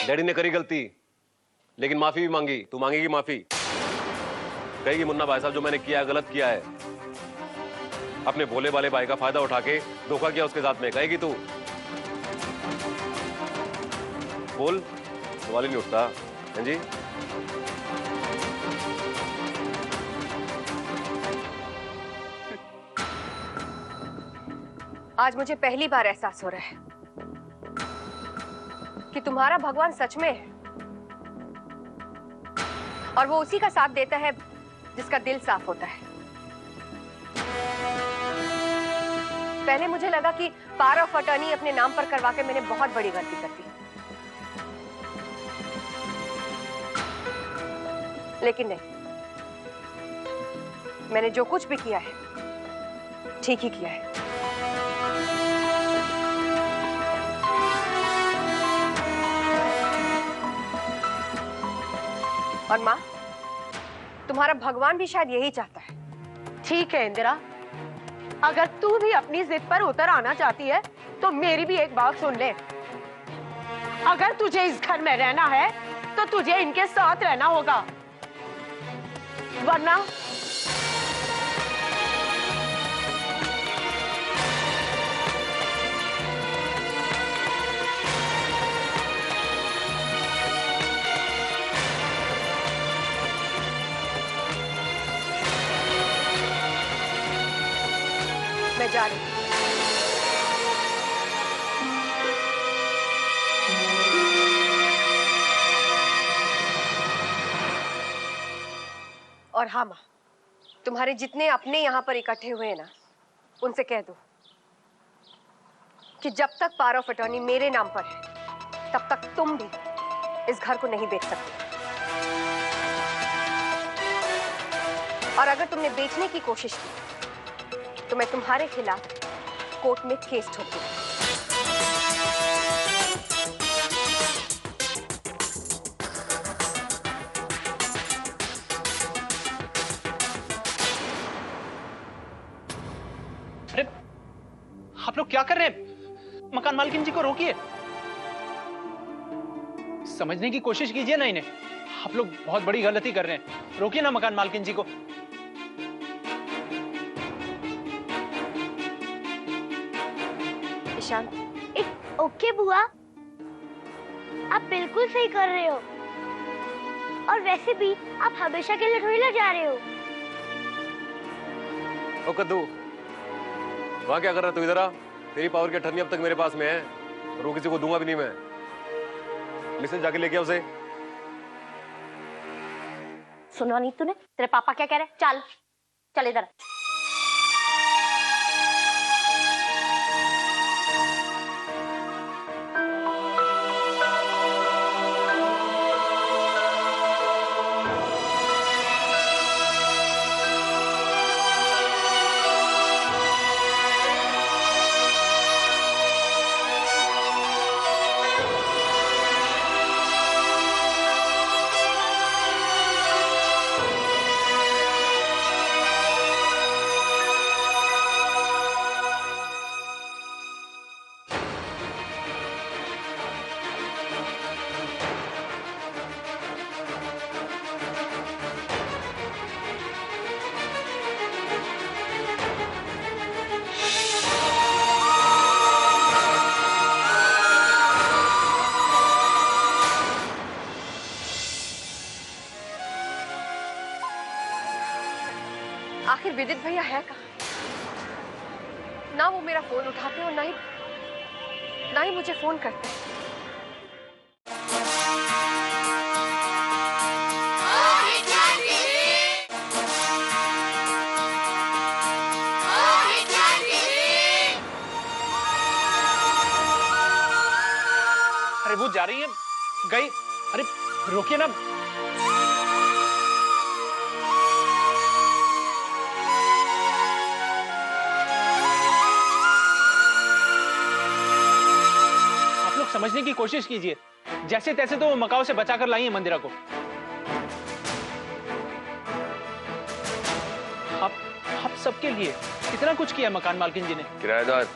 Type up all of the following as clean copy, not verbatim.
Daddy ने करी गलती, लेकिन माफी भी मांगी। तू मांगेगी माफी? कहेगी मुन्ना भाई साहब जो मैंने किया है गलत किया है, अपने भोले वाले भाई का फायदा उठा के धोखा किया उसके साथ में, कहेगी तू? बोल, सवाल ही नहीं उठता। हैं जी? आज मुझे पहली बार एहसास हो रहा है कि तुम्हारा भगवान सच में है, और वो उसी का साथ देता है जिसका दिल साफ होता है। पहले मुझे लगा कि पावर ऑफ अटर्नी अपने नाम पर करवा के मैंने बहुत बड़ी गलती कर दी, लेकिन नहीं, मैंने जो कुछ भी किया है ठीक ही किया है। और माँ, तुम्हारा भगवान भी शायद यही चाहता है। ठीक है इंदिरा, अगर तू भी अपनी जिद पर उतर आना चाहती है तो मेरी भी एक बात सुन ले। अगर तुझे इस घर में रहना है तो तुझे इनके साथ रहना होगा, वरना मैं जा रही हूँ। और हाँ माँ, तुम्हारे जितने अपने यहाँ पर इकट्ठे हुए हैं ना, उनसे कह दो कि जब तक पावर ऑफ अटर्नी मेरे नाम पर है, तब तक तुम भी इस घर को नहीं बेच सकते। और अगर तुमने बेचने की कोशिश की तो मैं तुम्हारे खिलाफ कोर्ट में केस ठोकूंगी। अरे आप लोग क्या कर रहे हैं? मकान मालकिन जी को रोकिए, समझने की कोशिश कीजिए ना इन्हें। आप लोग बहुत बड़ी गलती कर रहे हैं, रोकिए ना मकान मालकिन जी को। ओके बुआ, आप बिल्कुल सही कर रहे हो, और वैसे भी आप हमेशा के लिए थोड़ी ना जा रहे हो। ओ कद्दू, वहां क्या कर रहा तू? इधर आ। तेरी पावर की अटर्नी अब तक मेरे पास में है, और वो किसी को दूंगा भी नहीं मैं। मिसेज जाके लेके आ उसे। सुना नहीं तूने? तेरे पापा क्या कह रहे हैं? चल चल इधर। आखिर विदित भैया है कहाँ? ना वो मेरा फोन उठाते और ना ही मुझे फोन करते। अरे वो जा रही है, गई। अरे रोकिए ना। समझने की कोशिश कीजिए, जैसे तैसे तो वो मकाओ से बचाकर लाई है मंदिरा को। आप सबके लिए कितना कुछ किया मकान मालकिन जी ने। किराएदार,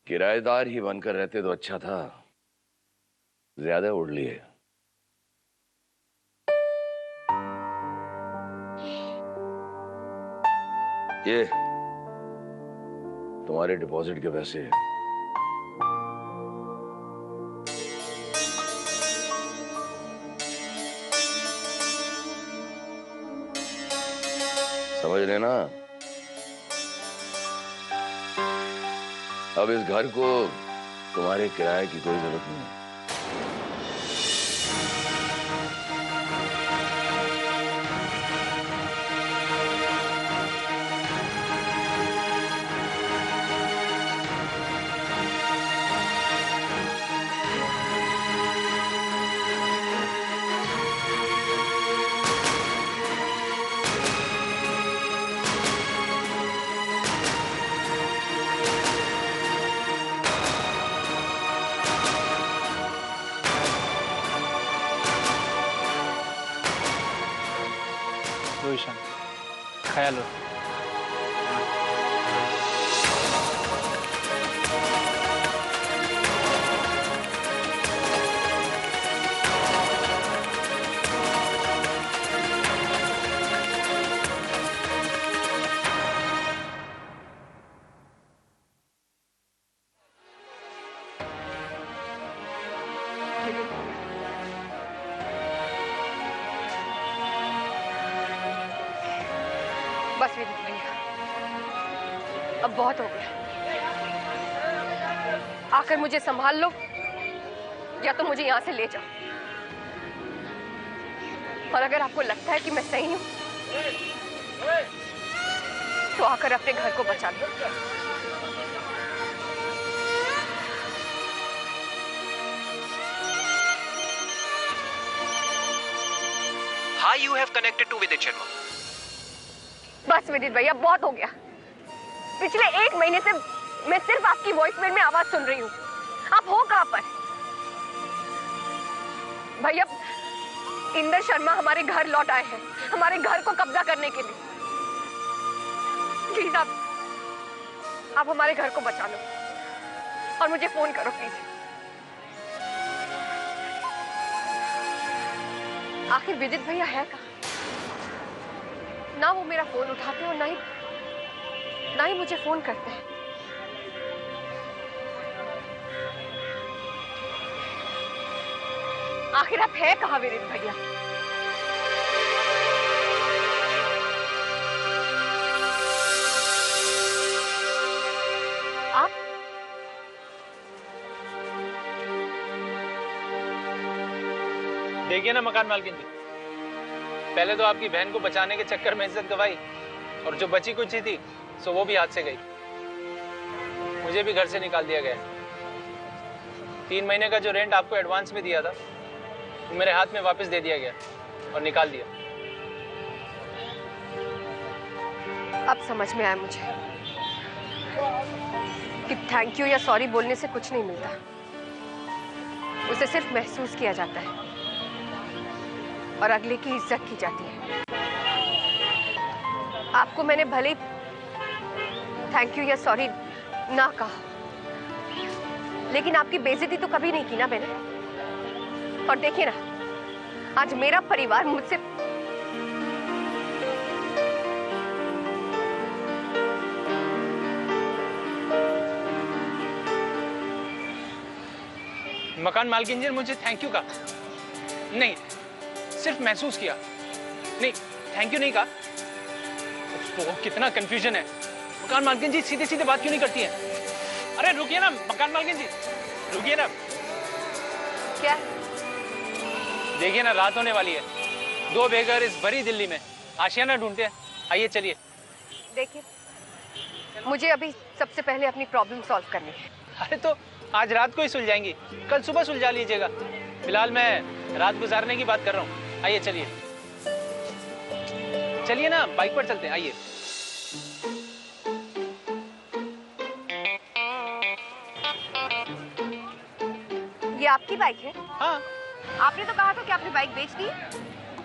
किराएदार ही बनकर रहते तो अच्छा था, ज्यादा उड़ लिए। ये तुम्हारे डिपॉजिट के पैसे। समझ रहे ना? अब इस घर को तुम्हारे किराए की कोई जरूरत नहीं। ईशान, ख्याल रखो। बस विदित भैया, अब बहुत हो गया। आकर मुझे संभाल लो या तो मुझे यहाँ से ले जाओ। और अगर आपको लगता है कि मैं सही हूँ तो आकर अपने घर को बचा लो। Hi, you have connected to Vidit Sharma. बस विदित भैया, बहुत हो गया। पिछले 1 महीने से मैं सिर्फ आपकी वॉइसमेल में आवाज सुन रही हूँ। आप हो कहाँ पर? भैया, इंदर शर्मा हमारे घर लौट आए हैं, हमारे घर को कब्जा करने के लिए। प्लीज आप हमारे घर को बचा लो और मुझे फोन करो प्लीज। आखिर विदित भैया है कहाँ? ना वो मेरा फोन उठाते और ना ही मुझे फोन करते हैं। आखिर आप है कहाँ विदित भैया? आप देखिए ना मकान मालकिन जी, पहले तो आपकी बहन को बचाने के चक्कर में इज्जत गवाई और जो बची कुछ ही थी सो वो भी हाथ से गई। मुझे भी घर से निकाल दिया गया। 3 महीने का जो रेंट आपको एडवांस में दिया था वो मेरे हाथ में वापस दे दिया गया और निकाल दिया। अब समझ में आया मुझे कि थैंक यू या सॉरी बोलने से कुछ नहीं मिलता, उसे सिर्फ महसूस किया जाता है और अगले की इज्जत की जाती है। आपको मैंने भले ही थैंक यू या सॉरी ना कहा, लेकिन आपकी बेइज्जती तो कभी नहीं की ना मैंने। और देखिए ना, आज मेरा परिवार मुझसे मकान मालकिन जी ने मुझे थैंक यू कहा नहीं, सिर्फ महसूस किया। नहीं, थैंक यू नहीं कहा। तो कितना कंफ्यूजन है। मकान मालकिन जी सीधे सीधे बात क्यों नहीं करती है? अरे रुकिए ना मकान मालकिन जी, रुकिए ना। क्या? देखिए ना, रात होने वाली है। 2 बेघर इस भरी दिल्ली में आशियाना ढूंढते हैं। आइए चलिए। देखिए, मुझे अभी सबसे पहले अपनी प्रॉब्लम सॉल्व करनी है। अरे तो आज रात को ही सुलझाएंगी, कल सुबह सुलझा लीजिएगा। फिलहाल मैं रात गुजारने की बात कर रहा हूँ। आइए चलिए, चलिए ना, बाइक पर चलते हैं। आइए। ये आपकी बाइक है? हाँ आपने तो कहा था कि आपने बाइक बेच दी।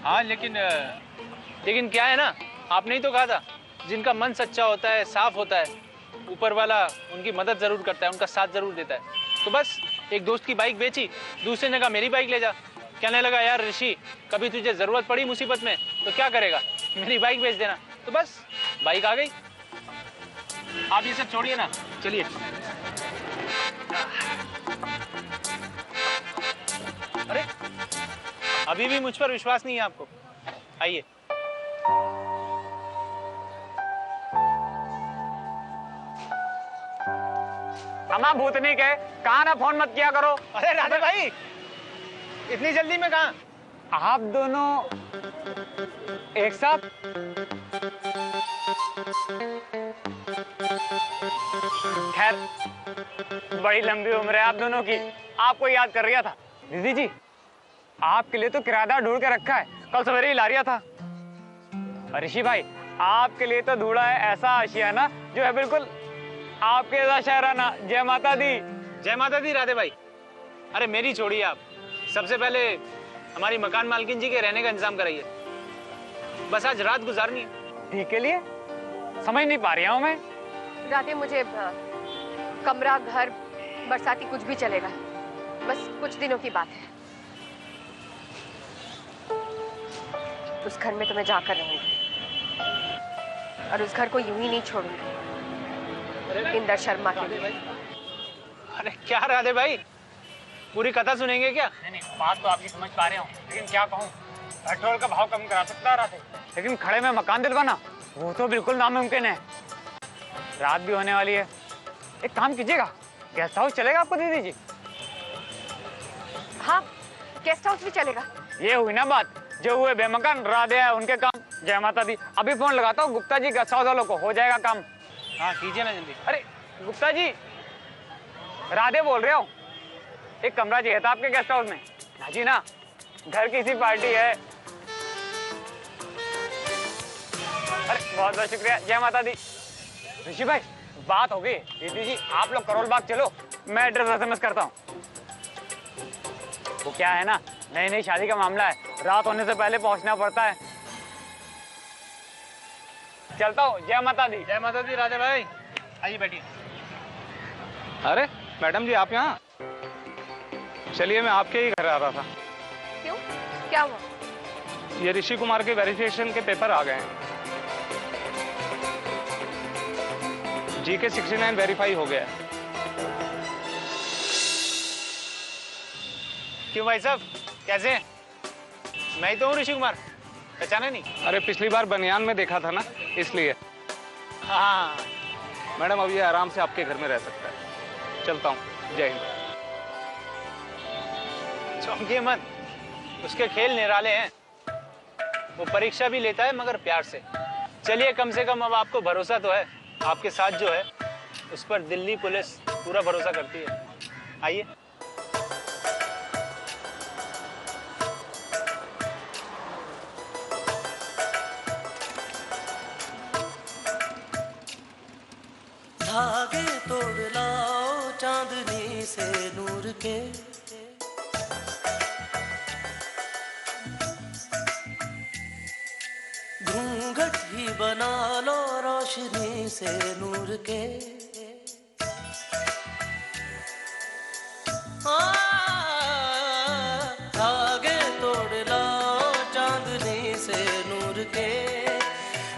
हाँ, लेकिन क्या है ना, आपने ही तो कहा था जिनका मन सच्चा होता है, साफ होता है, ऊपर वाला उनकी मदद जरूर करता है, उनका साथ जरूर देता है। तो बस एक दोस्त की बाइक बेची, दूसरे ने कहा मेरी बाइक ले जा। कहने लगा यार ऋषि, कभी तुझे जरूरत पड़ी मुसीबत में तो क्या करेगा, मेरी बाइक बेच देना। तो बस बाइक आ गई। आप ये सब छोड़िए ना, चलिए। अरे अभी भी मुझ पर विश्वास नहीं है आपको? आइए। हमा भूतनी के कहा ना फोन मत किया करो। अरे राधे भाई, इतनी जल्दी में कहा? आप दोनों एक साथ? खैर, बड़ी लंबी उम्र है आप दोनों की। आपको याद कर रहा था। दीदी जी, आपके लिए तो किराएदार ढूंढ के रखा है, कल सवेरे ही ला रिया था। ऋषि भाई, आपके लिए तो ढूंढा है ऐसा आशियाना जो है बिल्कुल आपके जैसा शहराना। जय माता दी। जय माता दी राधे भाई। अरे मेरी छोड़िए आप, सबसे पहले हमारी मकान मालकिन जी के रहने का इंतजाम कराइए। बस आज रात गुजारनी है। ठीक के लिए समझ नहीं पा रहा हूं मैं। राधे, मुझे कमरा, घर, बरसाती कुछ भी चलेगा, बस कुछ दिनों की बात है। उस घर में तो मैं जाकर रहूंगी और उस घर को यूं ही नहीं छोड़ूंगी इंदर शर्मा के लिए। अरे क्या राधे भाई, पूरी कथा सुनेंगे क्या? नहीं, बात तो आपकी समझ पा रहा हूँ, लेकिन क्या कहूँ, पेट्रोल का भाव कम करा सकता रहा थे, लेकिन खड़े में मकान दिलवाना वो तो बिल्कुल नामुमकिन है। रात भी होने वाली है। एक काम कीजिएगा, गेस्ट हाउस चलेगा आपको दीदी जी? हाँ, गेस्ट हाउस भी चलेगा। ये हुई ना बात, जो हुए बेमकान राधे है उनके काम। जय माता दी। अभी फोन लगाता हूँ गुप्ता जी गेस्ट हाउस वालों को, हो जाएगा काम। हाँ कीजिए ना जल्दी। अरे गुप्ता जी, राधे बोल रहे हो, एक कमरा चाहिए था आपके गेस्ट हाउस में। हाँ जी ना, घर की सी पार्टी है। अरे बहुत बहुत शुक्रिया, जय माता दी। ऋषि भाई, बात हो गई। दीदी जी, आप लोग करोल बाग चलो, मैं एड्रेस SMS करता हूँ। वो क्या है ना, नई नई शादी का मामला है, रात होने से पहले पहुंचना पड़ता है। चलता हूँ, जय माता दी। जय माता दी राधे भाई। आइए बैठिए। अरे मैडम जी, आप यहाँ? चलिए, मैं आपके ही घर आ रहा था। क्यों, क्या हुआ? ये ऋषि कुमार के वेरिफिकेशन के पेपर आ गए हैं। GK 69 वेरीफाई हो गया है। क्यों भाई साहब, कैसे हैं? मैं ही तो हूँ ऋषि कुमार, पहचाने नहीं? अरे पिछली बार बनियान में देखा था ना, इसलिए। हाँ मैडम, अब ये आराम से आपके घर में रह सकता है। चलता हूँ, जय हिंद। चौंकिए मत, उसके खेल निराले हैं। वो परीक्षा भी लेता है मगर प्यार से। चलिए, कम से कम अब आपको भरोसा तो है। आपके साथ जो है उस पर दिल्ली पुलिस पूरा भरोसा करती है। आइए। धागे तोड़ लाओ चांदनी से नूर के, घूंघट ही बना लो रोशनी से नूर के। धागे तोड़ लाओ चांदनी से नूर के,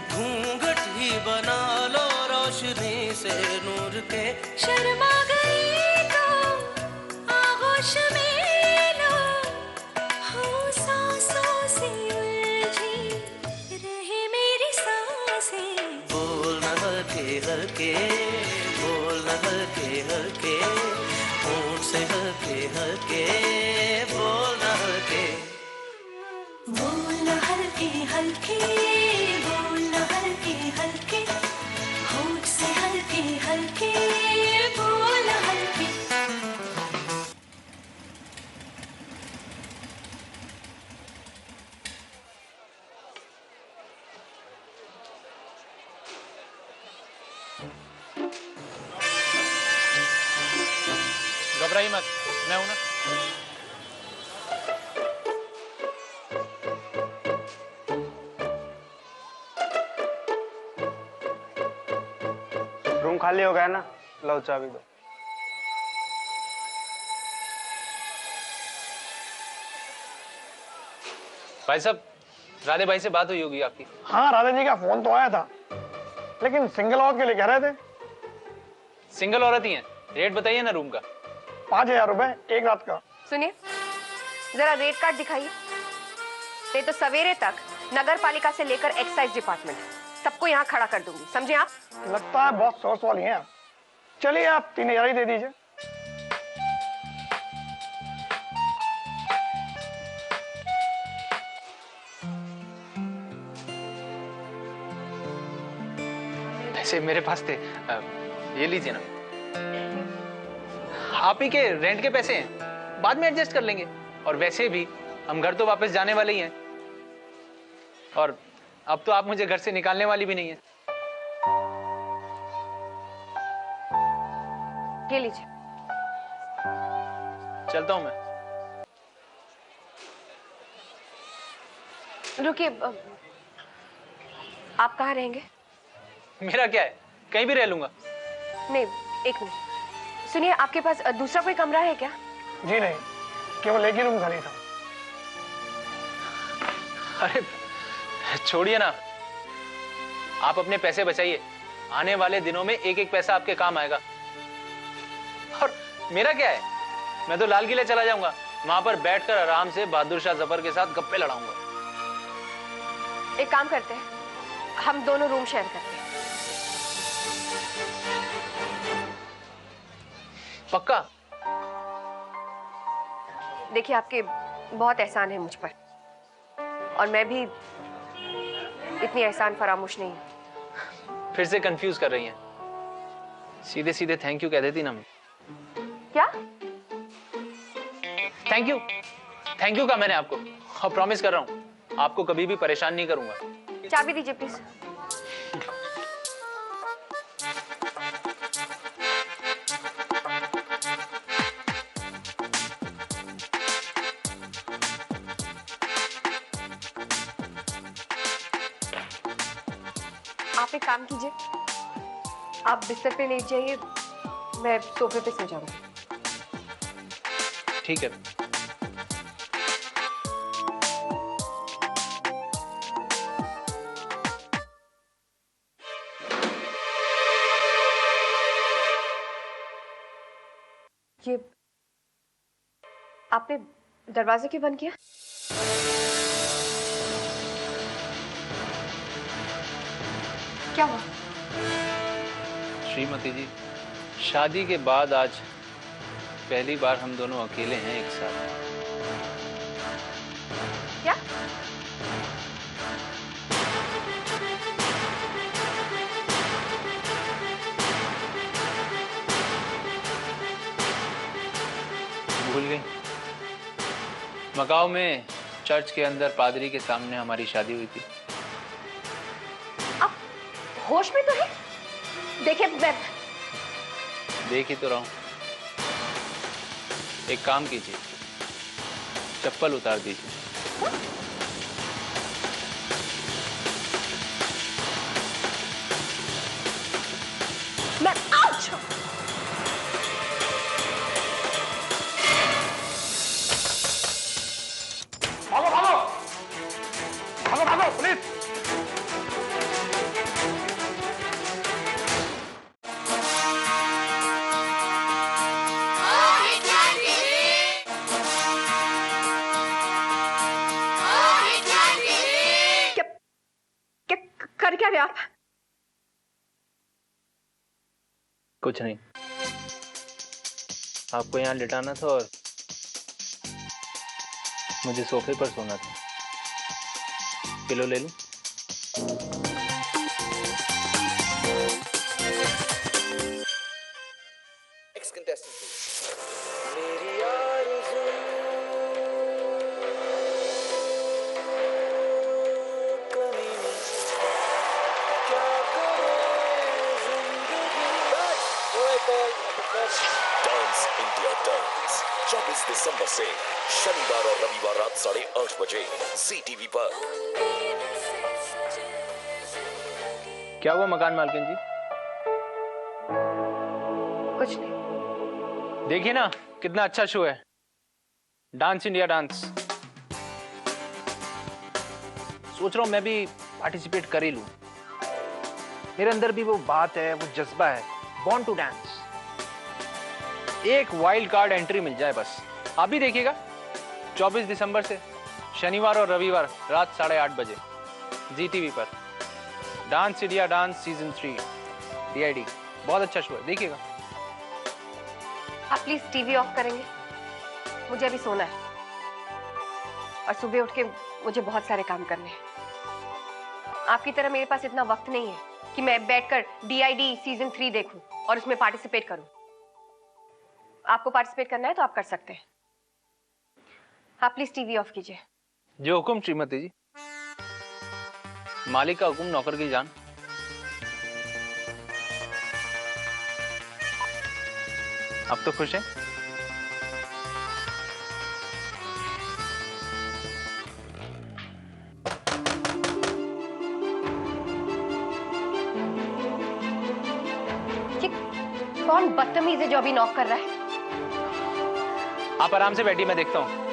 घूंघट ही बना लो रोशनी से नूर के। शर्मा गई तो आगोश में लो, हो सांसों से उलझी रहे मेरी सांसें। बोल न हल्के हल्के, बोल न हल्के हल्के, होंठ से हल्के हल्के, बोल न हल्के। बोल न हल्के हल्के, बोल न हल्के हल्के, होंठ से हल्के हल्के, बोल न हल्के। घबराइए मत, मैं हूं ना। रूम खाली हो गया ना, लो चाबी दो। भाई साहब, राधे भाई से बात हुई होगी आपकी? हाँ, राधे जी का फोन तो आया था, लेकिन सिंगल औरत के लिए कह रहे थे। सिंगल औरत ही है? रेट बताइए ना रूम का। 5,000 रुपए एक रात का। सुनिए, जरा रेट कार्ड दिखाइए। नहीं तो सवेरे तक नगर पालिका से लेकर एक्साइज डिपार्टमेंट सबको यहाँ खड़ा कर दूंगी, समझे आप? लगता है बहुत सोच वाली हैं। चलिए आप 3,000 ही दे दीजिए। पैसे मेरे पास थे, ये लीजिए ना। आप ही के रेंट के पैसे हैं, बाद में एडजस्ट कर लेंगे। और वैसे भी हम घर तो वापस जाने वाले ही हैं, और अब तो आप मुझे घर से निकालने वाली भी नहीं है। ये लीजिए। चलता हूं मैं। रुकिए, आप कहाँ रहेंगे? मेरा क्या है, कहीं भी रह लूंगा। नहीं, एक मिनट सुनिए, आपके पास दूसरा कोई कमरा है क्या? जी नहीं, केवल एक ही रूम खाली था। अरे छोड़िए ना, आप अपने पैसे बचाइए, आने वाले दिनों में एक एक पैसा आपके काम आएगा। और मेरा क्या है, मैं तो लाल किले चला जाऊंगा, वहां पर बैठकर आराम से बहादुर शाह जफर के साथ गप्पे लड़ाऊंगा। एक काम करते हैं, हम दोनों रूम शेयर करते हैं। पक्का? देखिए, आपके बहुत एहसान है मुझ पर, और मैं भी इतनी एहसान फरामोश नहीं हूं। फिर से कंफ्यूज कर रही हैं। सीधे सीधे थैंक यू कह देती ना। क्या? थैंक यू कहा मैंने आपको, और प्रॉमिस कर रहा हूं आपको कभी भी परेशान नहीं करूंगा। चाबी दीजिए प्लीज। आप एक काम कीजिए, आप बिस्तर पे लेट जाइए, मैं सोफे पे सो जाऊंगी। ठीक है। ये आपने दरवाजा क्यों बंद किया? क्या हुआ? श्रीमती जी, शादी के बाद आज पहली बार हम दोनों अकेले हैं एक साथ। क्या? भूल गई? मकाओ में चर्च के अंदर पादरी के सामने हमारी शादी हुई थी। आप होश में तो है? देखिए, मैं देख ही तो रहा हूं। एक काम कीजिए, चप्पल उतार दीजिए। मैं आउच! भागो भागो भागो भागो, पुलिस! कर क्या रहे आप? कुछ नहीं, आपको यहाँ लिटाना था और मुझे सोफे पर सोना था। पिलो ले लूं? डांस इंडिया डांस 24 दिसंबर से शनिवार और रविवार रात 8:30 बजे ZTV पर। क्या हुआ मकान मालकिन जी? कुछ नहीं। देखिए ना कितना अच्छा शो है, डांस इंडिया डांस। सोच रहा हूं मैं भी पार्टिसिपेट कर ही लूं। मेरे अंदर भी वो बात है, वो जज्बा है, बॉर्न टू डांस। एक वाइल्ड कार्ड एंट्री मिल जाए बस। आप भी देखिएगा 24 दिसंबर से शनिवार और रविवार रात 8:30 बजे ZTV पर dance India dance season 3 DID। बहुत अच्छा शो है, देखिएगा। आप प्लीज टीवी ऑफ करेंगे? मुझे अभी सोना है और सुबह उठ के मुझे बहुत सारे काम करने हैं। आपकी तरह मेरे पास इतना वक्त नहीं है कि मैं बैठकर DID सीजन 3 देखूं और उसमें पार्टिसिपेट करूं। आपको पार्टिसिपेट करना है तो आप कर सकते हैं। आप प्लीज टीवी ऑफ कीजिए। जो हुक्म श्रीमती जी। मालिक का हुक्म नौकर की जान। अब तो खुश हैं? कौन बदतमीज है जो अभी नॉक कर रहा है? आप आराम से बैठिए, मैं देखता हूं।